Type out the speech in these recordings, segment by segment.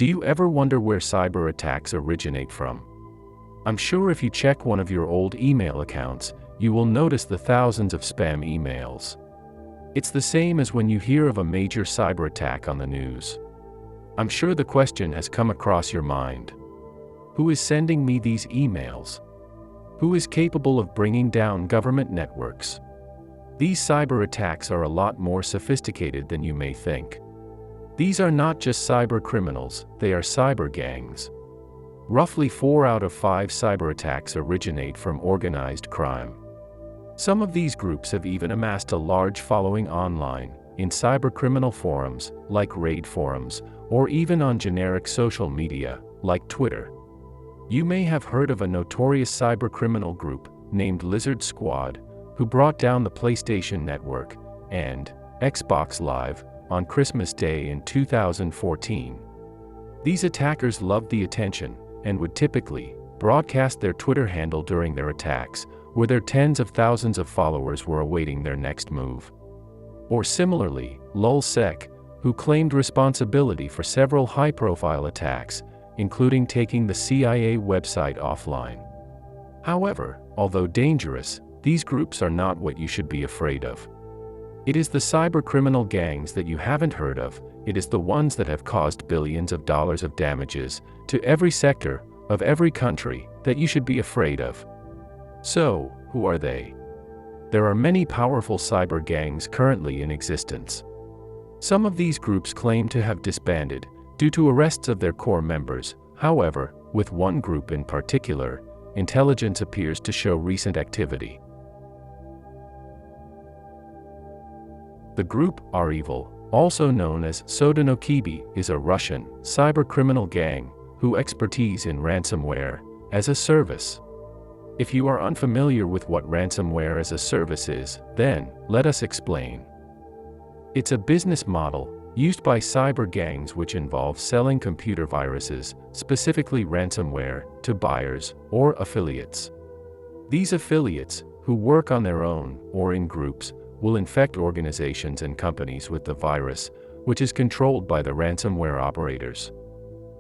Do you ever wonder where cyber attacks originate from? I'm sure if you check one of your old email accounts, you will notice the thousands of spam emails. It's the same as when you hear of a major cyber attack on the news. I'm sure the question has come across your mind. Who is sending me these emails? Who is capable of bringing down government networks? These cyber attacks are a lot more sophisticated than you may think. These are not just cyber criminals, they are cyber gangs. Roughly 4 out of 5 cyber attacks originate from organized crime. Some of these groups have even amassed a large following online, in cybercriminal forums, like raid forums, or even on generic social media, like Twitter. You may have heard of a notorious cybercriminal group, named Lizard Squad, who brought down the PlayStation Network, and Xbox Live, on Christmas Day in 2014. These attackers loved the attention, and would typically broadcast their Twitter handle during their attacks, where their tens of thousands of followers were awaiting their next move. Or similarly, LulzSec, who claimed responsibility for several high-profile attacks, including taking the CIA website offline. However, although dangerous, these groups are not what you should be afraid of. It is the cybercriminal gangs that you haven't heard of, it is the ones that have caused billions of dollars of damages to every sector of every country that you should be afraid of. So, who are they? There are many powerful cyber gangs currently in existence. Some of these groups claim to have disbanded due to arrests of their core members. However, with one group in particular, intelligence appears to show recent activity. The group REvil, also known as Sodinokibi, is a Russian cybercriminal gang who expertise in ransomware as a service. If you are unfamiliar with what ransomware as a service is, then let us explain. It's a business model used by cyber gangs which involves selling computer viruses, specifically ransomware, to buyers or affiliates. These affiliates, who work on their own or in groups, will infect organizations and companies with the virus, which is controlled by the ransomware operators.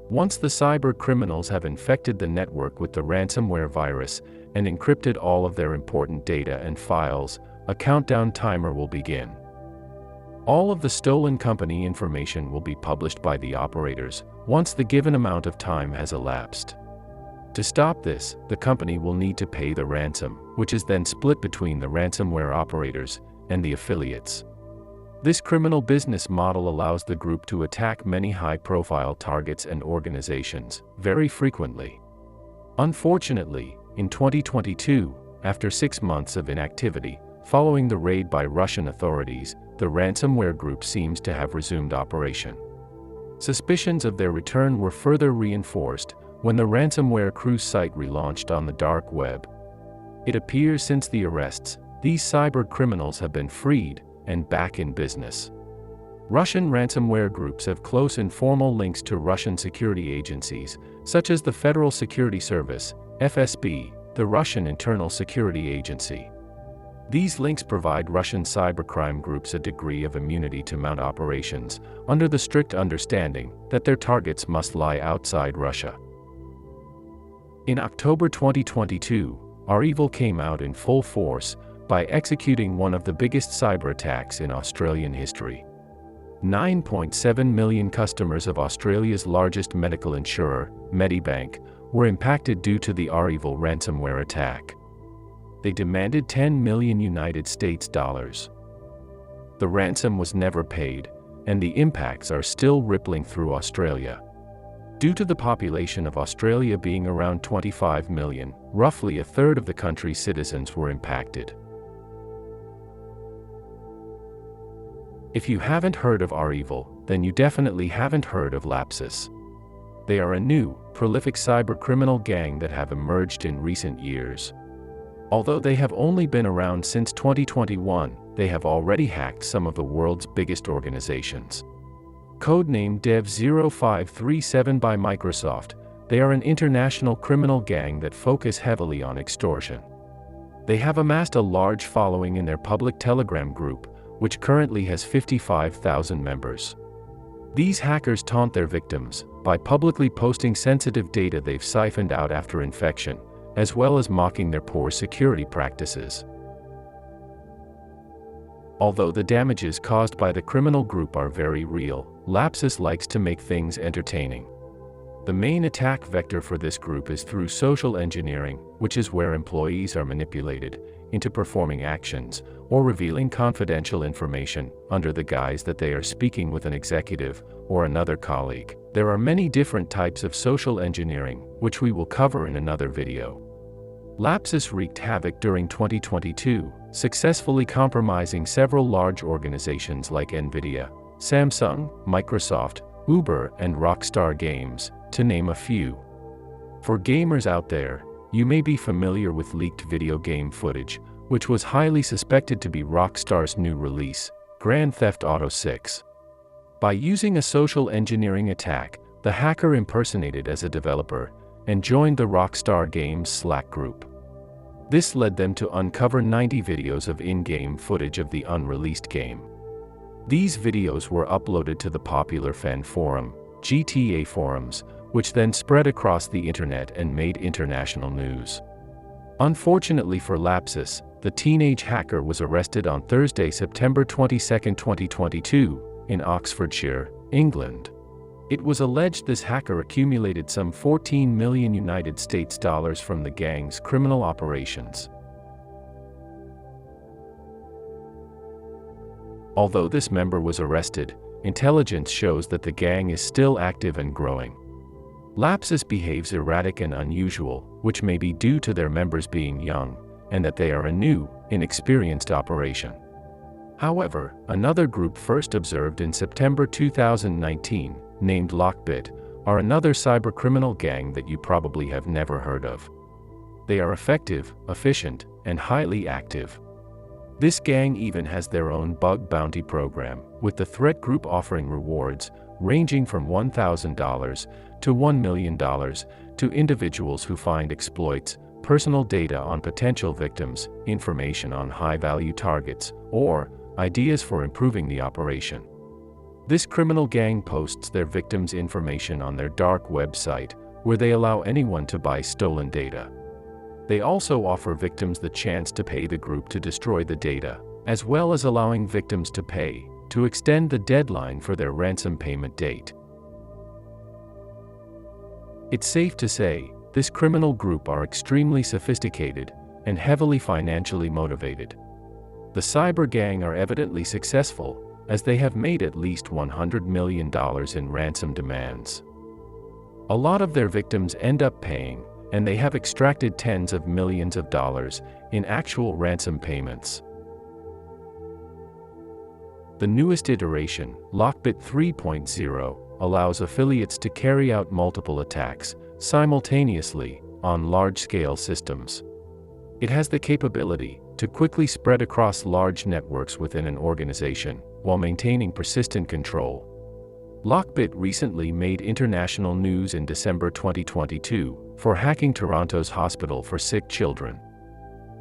Once the cyber criminals have infected the network with the ransomware virus and encrypted all of their important data and files, a countdown timer will begin. All of the stolen company information will be published by the operators once the given amount of time has elapsed. To stop this, the company will need to pay the ransom, which is then split between the ransomware operators and the affiliates. This criminal business model allows the group to attack many high-profile targets and organizations very frequently. Unfortunately, in 2022, after 6 months of inactivity, following the raid by Russian authorities, the ransomware group seems to have resumed operation. Suspicions of their return were further reinforced when the ransomware cruise site relaunched on the dark web. It appears since the arrests, these cyber criminals have been freed and back in business. Russian ransomware groups have close informal links to Russian security agencies, such as the Federal Security Service, FSB, the Russian Internal Security Agency. These links provide Russian cybercrime groups a degree of immunity to mount operations, under the strict understanding that their targets must lie outside Russia. In October 2022, REvil came out in full force by executing one of the biggest cyber attacks in Australian history. 9.7 million customers of Australia's largest medical insurer, Medibank, were impacted due to the REvil ransomware attack. They demanded $10 million United States dollars. The ransom was never paid, and the impacts are still rippling through Australia. Due to the population of Australia being around 25 million, roughly a third of the country's citizens were impacted. If you haven't heard of REvil, then you definitely haven't heard of Lapsus. They are a new, prolific cybercriminal gang that have emerged in recent years. Although they have only been around since 2021, they have already hacked some of the world's biggest organizations. Codenamed Dev0537 by Microsoft, they are an international criminal gang that focus heavily on extortion. They have amassed a large following in their public Telegram group, which currently has 55,000 members. These hackers taunt their victims by publicly posting sensitive data they've siphoned out after infection, as well as mocking their poor security practices. Although the damages caused by the criminal group are very real, Lapsus likes to make things entertaining. The main attack vector for this group is through social engineering, which is where employees are manipulated into performing actions or revealing confidential information under the guise that they are speaking with an executive or another colleague. There are many different types of social engineering, which we will cover in another video. Lapsus wreaked havoc during 2022, successfully compromising several large organizations like Nvidia, Samsung, Microsoft, Uber, and Rockstar Games, to name a few. For gamers out there, you may be familiar with leaked video game footage, which was highly suspected to be Rockstar's new release, Grand Theft Auto 6. By using a social engineering attack, the hacker impersonated as a developer and joined the Rockstar Games Slack group. This led them to uncover 90 videos of in-game footage of the unreleased game. These videos were uploaded to the popular fan forum, GTA Forums, which then spread across the internet and made international news. Unfortunately for Lapsus, the teenage hacker was arrested on Thursday, September 22, 2022, in Oxfordshire, England. It was alleged this hacker accumulated some $14 million United States dollars from the gang's criminal operations. Although this member was arrested, intelligence shows that the gang is still active and growing. Lapsus behaves erratic and unusual, which may be due to their members being young, and that they are a new, inexperienced operation. However, another group first observed in September 2019, named Lockbit, are another cybercriminal gang that you probably have never heard of. They are effective, efficient, and highly active. This gang even has their own bug bounty program, with the threat group offering rewards ranging from $1,000 to $1 million to individuals who find exploits, personal data on potential victims, information on high-value targets, or ideas for improving the operation. This criminal gang posts their victims' information on their dark website, where they allow anyone to buy stolen data. They also offer victims the chance to pay the group to destroy the data, as well as allowing victims to pay to extend the deadline for their ransom payment date. It's safe to say, this criminal group are extremely sophisticated and heavily financially motivated. The cyber gang are evidently successful, as they have made at least $100 million in ransom demands. A lot of their victims end up paying, and they have extracted tens of millions of dollars in actual ransom payments. The newest iteration, Lockbit 3.0, allows affiliates to carry out multiple attacks simultaneously on large-scale systems. It has the capability to quickly spread across large networks within an organization while maintaining persistent control. Lockbit recently made international news in December 2022 for hacking Toronto's hospital for sick children.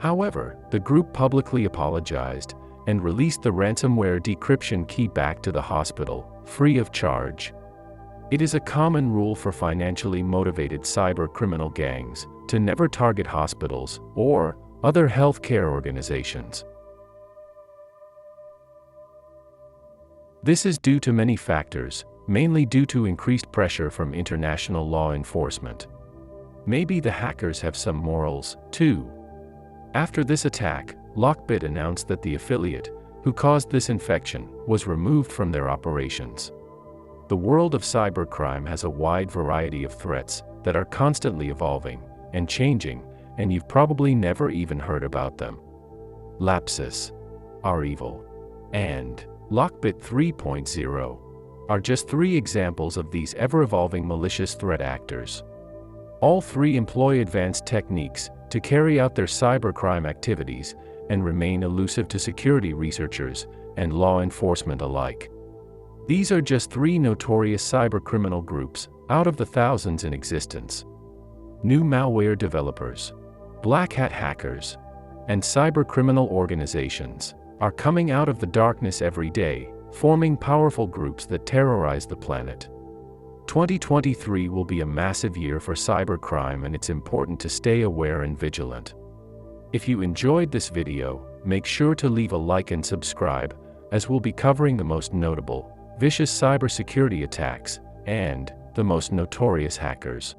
However, the group publicly apologized and released the ransomware decryption key back to the hospital, free of charge. It is a common rule for financially motivated cyber criminal gangs to never target hospitals or other healthcare organizations. This is due to many factors, mainly due to increased pressure from international law enforcement. Maybe the hackers have some morals, too. After this attack, Lockbit announced that the affiliate, who caused this infection, was removed from their operations. The world of cybercrime has a wide variety of threats that are constantly evolving and changing, and you've probably never even heard about them. Lapsus, REvil, and Lockbit 3.0 are just 3 examples of these ever-evolving malicious threat actors. All 3 employ advanced techniques to carry out their cybercrime activities and remain elusive to security researchers and law enforcement alike. These are just 3 notorious cybercriminal groups out of the thousands in existence. New malware developers, black hat hackers, and cybercriminal organizations are coming out of the darkness every day, forming powerful groups that terrorize the planet. 2023 will be a massive year for cybercrime, and it's important to stay aware and vigilant. If you enjoyed this video, make sure to leave a like and subscribe, as we'll be covering the most notable, vicious cybersecurity attacks, and the most notorious hackers.